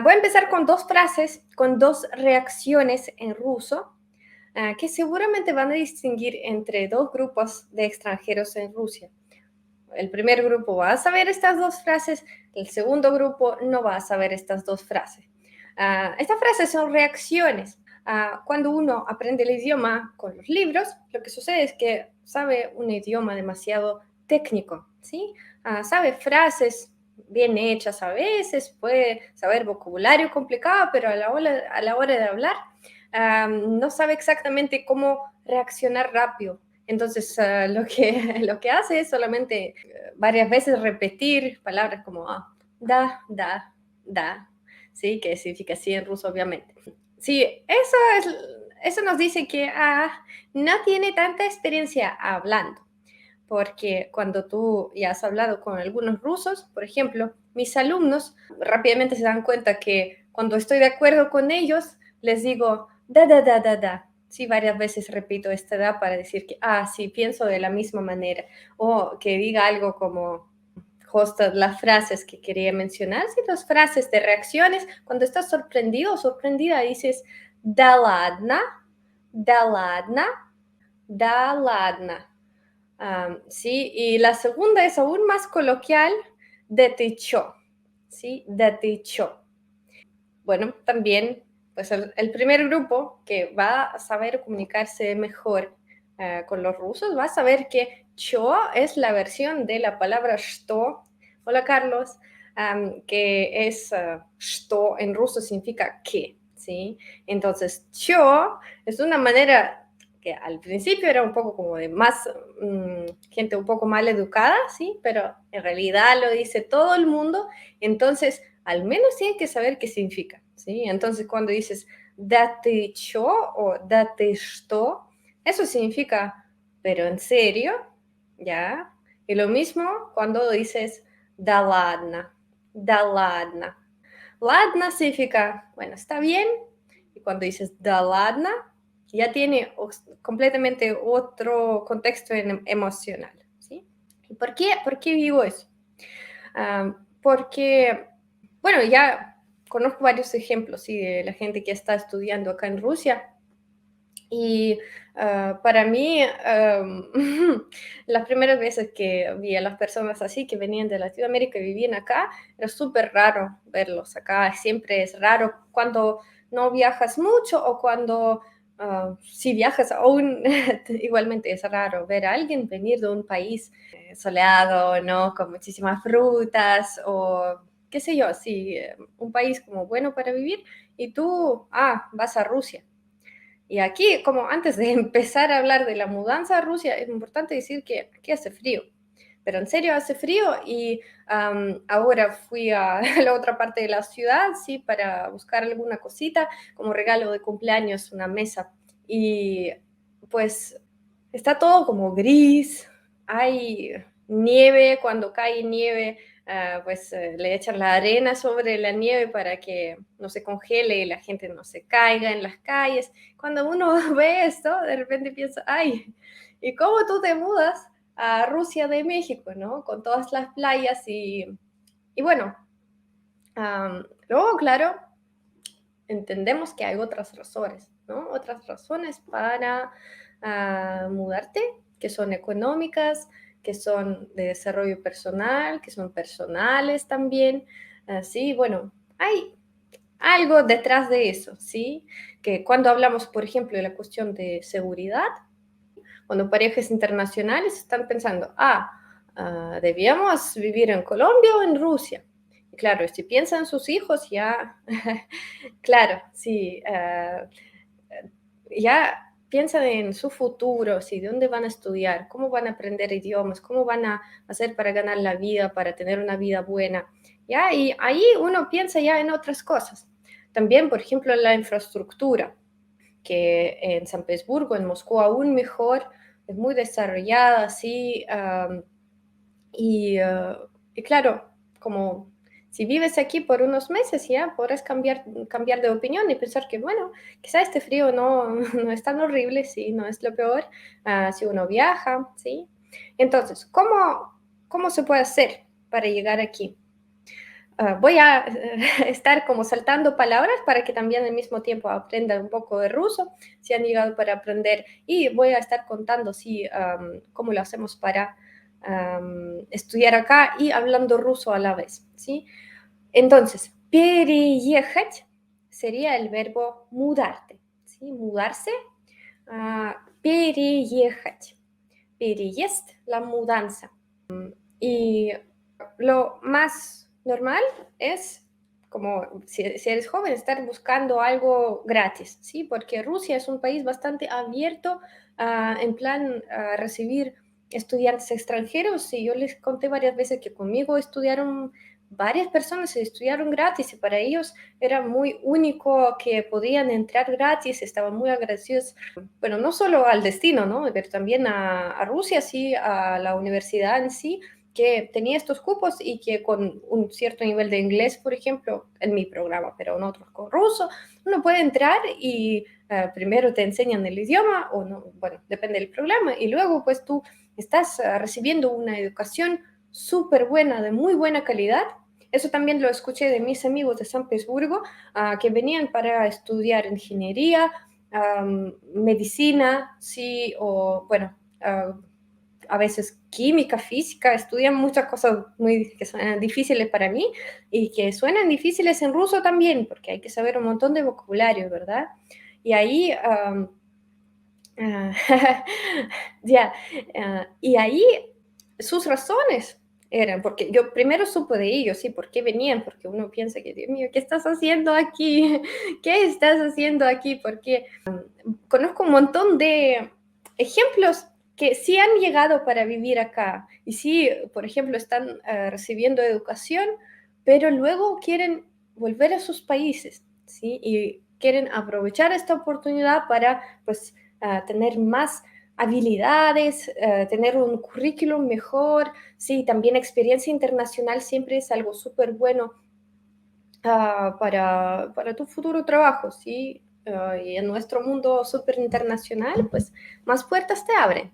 Voy a empezar con dos frases, con dos reacciones en ruso, que seguramente van a distinguir entre dos grupos de extranjeros en Rusia. El primer grupo va a saber estas dos frases, el segundo grupo no va a saber estas dos frases. Estas frases son reacciones. Cuando uno aprende el idioma con los libros, lo que sucede es que sabe un idioma demasiado técnico, ¿sí? Sabe frases bien hechas a veces, puede saber vocabulario complicado, pero a la hora de hablar, no sabe exactamente cómo reaccionar rápido. Entonces, lo que hace es solamente varias veces repetir palabras como da, ¿sí? Que significa sí en ruso, obviamente. Sí, eso nos dice que no tiene tanta experiencia hablando, porque cuando tú ya has hablado con algunos rusos, por ejemplo, mis alumnos rápidamente se dan cuenta que cuando estoy de acuerdo con ellos, les digo da. Sí, varias veces repito esta da para decir que, sí, pienso de la misma manera. O que diga algo como justo las frases que quería mencionar, sí, las frases de reacciones. Cuando estás sorprendido o sorprendida, dices da ladna, da ladna, da ladna. Sí, y la segunda es aún más coloquial, de techo, ¿sí? De techo. Bueno, también, pues el primer grupo que va a saber comunicarse mejor con los rusos va a saber que cho es la versión de la palabra что. Hola, Carlos, que es что en ruso significa que, ¿sí? Entonces, cho es una manera que al principio era un poco como de más gente un poco mal educada, ¿sí? Pero en realidad lo dice todo el mundo, entonces al menos tienen que saber qué significa, ¿sí? Entonces cuando dices date cho o date что, eso significa, pero en serio, ¿ya? Y lo mismo cuando dices da ladna, da ladna. Ladna significa, bueno, está bien, y cuando dices da ladna, ya tiene completamente otro contexto emocional, ¿sí? ¿Y por qué digo eso? Porque, bueno, ya conozco varios ejemplos, ¿sí? De la gente que está estudiando acá en Rusia. Y para mí, las primeras veces que vi a las personas así, que venían de Latinoamérica y vivían acá, era súper raro verlos acá. Siempre es raro cuando no viajas mucho o cuando si viajas aún, igualmente es raro ver a alguien venir de un país soleado, ¿no? Con muchísimas frutas o qué sé yo, sí, un país como bueno para vivir y tú, vas a Rusia. Y aquí, como antes de empezar a hablar de la mudanza a Rusia, es importante decir que aquí hace frío. Pero en serio hace frío y ahora fui a la otra parte de la ciudad, sí, para buscar alguna cosita como regalo de cumpleaños, una mesa. Y pues está todo como gris, hay nieve, cuando cae nieve, pues le echan la arena sobre la nieve para que no se congele y la gente no se caiga en las calles. Cuando uno ve esto, de repente piensa, ay, ¿y cómo tú te mudas a Rusia de México, ¿no? Con todas las playas y bueno, luego, claro, entendemos que hay otras razones, ¿no? Otras razones para mudarte, que son económicas, que son de desarrollo personal, que son personales también. Sí, bueno, hay algo detrás de eso, ¿sí? Que cuando hablamos, por ejemplo, de la cuestión de seguridad, cuando parejas internacionales están pensando, debíamos vivir en Colombia o en Rusia. Y claro, si piensan sus hijos, ya, claro, sí, ya piensan en su futuro, sí, de dónde van a estudiar, cómo van a aprender idiomas, cómo van a hacer para ganar la vida, para tener una vida buena, ya, y ahí uno piensa ya en otras cosas. También, por ejemplo, la infraestructura que en San Petersburgo, en Moscú, aún mejor, es muy desarrollada, sí, y claro, como si vives aquí por unos meses ya podrás cambiar de opinión y pensar que, bueno, quizá este frío no, no es tan horrible, sí, no es lo peor, si uno viaja, sí. Entonces, ¿cómo se puede hacer para llegar aquí? voy a estar como saltando palabras para que también al mismo tiempo aprendan un poco de ruso, si han llegado para aprender, y voy a estar contando cómo lo hacemos para estudiar acá y hablando ruso a la vez, ¿sí? Entonces, переехать sería el verbo mudarte, ¿sí? Mudarse, переехать. Переезд, la mudanza. Y lo más normal es, como si eres joven, estar buscando algo gratis, ¿sí? Porque Rusia es un país bastante abierto en plan a recibir estudiantes extranjeros. Y yo les conté varias veces que conmigo estudiaron varias personas, estudiaron gratis y para ellos era muy único que podían entrar gratis, estaban muy agradecidos, bueno, no solo al destino, ¿no? Pero también a Rusia, sí, a la universidad en sí, que tenía estos cupos y que con un cierto nivel de inglés, por ejemplo, en mi programa, pero en otros con ruso, uno puede entrar y primero te enseñan el idioma, o no, bueno, depende del programa, y luego pues tú estás recibiendo una educación súper buena, de muy buena calidad. Eso también lo escuché de mis amigos de San Petersburgo, que venían para estudiar ingeniería, medicina, sí, o bueno, a veces química, física, estudian muchas cosas muy que son difíciles para mí y que suenan difíciles en ruso también, porque hay que saber un montón de vocabulario, ¿verdad? Y ahí, ya, y ahí sus razones eran, porque yo primero supe de ellos, sí, por qué venían, porque uno piensa que, Dios mío, ¿qué estás haciendo aquí? ¿Qué estás haciendo aquí? Porque conozco un montón de ejemplos que sí han llegado para vivir acá y sí, por ejemplo, están recibiendo educación, pero luego quieren volver a sus países, ¿sí? Y quieren aprovechar esta oportunidad para, pues, tener más habilidades, tener un currículum mejor, sí, también experiencia internacional siempre es algo súper bueno para tu futuro trabajo, ¿sí? Y en nuestro mundo súper internacional, pues más puertas te abren.